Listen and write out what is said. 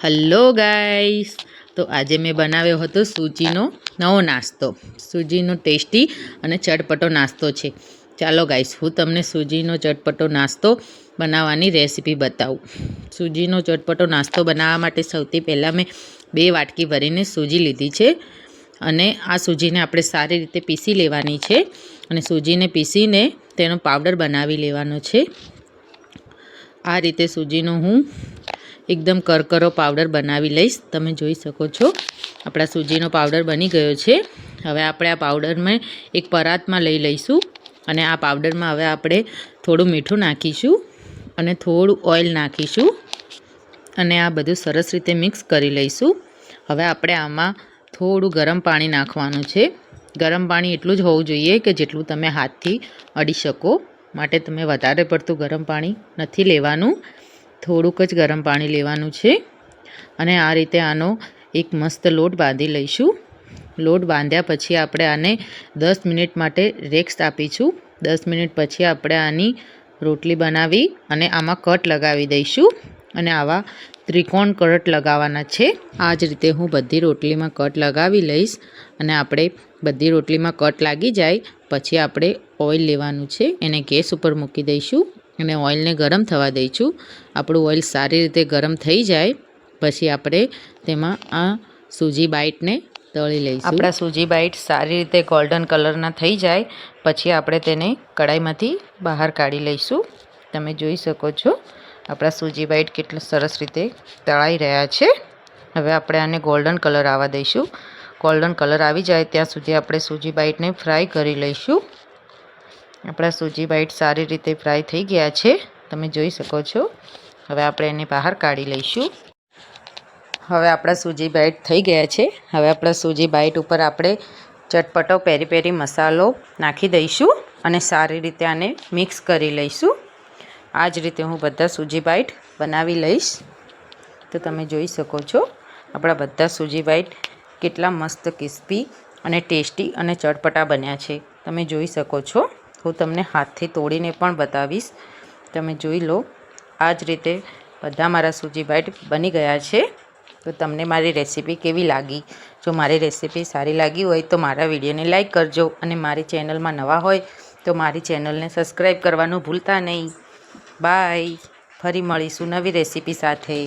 Hello guys, તો આજે મેં બનાવ્યો હતો સૂજીનો નવો નાસ્તો. સૂજીનો ટેસ્ટી અને ચટપટો નાસ્તો છે. ચાલો ગાઈસ, હું તમને સૂજીનો ચટપટો નાસ્તો બનાવવાની રેસીપી બતાવું. સૂજીનો ચટપટો નાસ્તો બનાવવા માટે સૌથી પહેલાં મેં 2 વાટકી ભરીને સૂજી લીધી છે અને આ સૂજીને આપણે સારી રીતે પીસી લેવાની છે અને સૂજીને પીસીને તેનો પાવડર બનાવી લેવાનો છે. આ રીતે સૂજીનો હું એકદમ કરકરો પાવડર બનાવી લઈશ. તમે જોઈ શકો છો આપણા સૂજીનો પાવડર બની ગયો છે. હવે આપણે આ પાવડરમાં એક પરાતમાં લઈ લઈશું અને આ પાવડરમાં હવે આપણે થોડું મીઠું નાખીશું અને થોડું ઓઇલ નાખીશું અને આ બધું સરસ રીતે મિક્સ કરી લઈશું. હવે આપણે આમાં થોડું ગરમ પાણી નાખવાનું છે. ગરમ પાણી એટલું જ હોવું જોઈએ કે જેટલું તમે હાથથી અડી શકો, માટે તમે વધારે પડતું ગરમ પાણી નથી લેવાનું, થોડુંક જ ગરમ પાણી લેવાનું છે. અને આ રીતે આનો એક મસ્ત લોટ બાંધી લઈશું. લોટ બાંધ્યા પછી આપણે આને 10 મિનિટ માટે રેસ્ટ આપીશું. 10 મિનિટ પછી આપણે આની રોટલી બનાવી અને આમાં કટ લગાવી દઈશું અને આવા ત્રિકોણ કટ લગાવવાના છે. આ જ રીતે હું બધી રોટલીમાં કટ લગાવી લઈશ અને આપણે બધી રોટલીમાં કટ લાગી જાય પછી આપણે ઓઇલ લેવાનું છે, એને ગેસ ઉપર મૂકી દઈશું અને ઓઇલને ગરમ થવા દઈશું. આપણું ઓઇલ સારી રીતે ગરમ થઈ જાય પછી આપણે તેમાં આ સૂજી બાઈટને તળી લઈશું. આપણા સૂજી બાઈટ સારી રીતે ગોલ્ડન કલરના થઈ જાય પછી આપણે તેને કડાઈમાંથી બહાર કાઢી લઈશું. તમે જોઈ શકો છો આપણા સૂજી બાઈટ કેટલા સરસ રીતે તળાઈ રહ્યા છે. હવે આપણે આને ગોલ્ડન કલર આવવા દઈશું. ગોલ્ડન કલર આવી જાય ત્યાં સુધી આપણે સૂજી બાઈટને ફ્રાય કરી લઈશું. આપણા સૂજી બાઈટ સારી રીતે ફ્રાય થઈ ગયા છે, તમે જોઈ શકો છો. હવે આપણે એને બહાર કાઢી લઈશું. હવે આપણા સૂજી બાઈટ થઈ ગયા છે. હવે આપણા સૂજી બાઈટ ઉપર આપણે ચટપટો પેરી પેરી મસાલો નાખી દઈશું અને સારી રીતે આને મિક્સ કરી લઈશું. આ જ રીતે હું બધા સૂજી બાઈટ બનાવી લઈશ. તો તમે જોઈ શકો છો આપણા બધા સૂજી બાઈટ કેટલા મસ્ત ક્રિસ્પી અને ટેસ્ટી અને ચટપટા બન્યા છે. તમે જોઈ શકો છો. હું તમને હાથથી તોડીને પણ બતાવીશ, તમે જોઈ લો. આ જ રીતે બધા મારા સૂજી બાઈટ બની ગયા છે. તો તમને મારી રેસીપી કેવી લાગી? જો મારી રેસીપી સારી લાગી હોય તો મારા વિડીયોને લાઈક કરજો અને મારી ચેનલમાં નવા હોય તો મારી ચેનલને સબસ્ક્રાઈબ કરવાનું ભૂલતા નહીં. બાય. ફરી મળીશું નવી રેસીપી સાથે.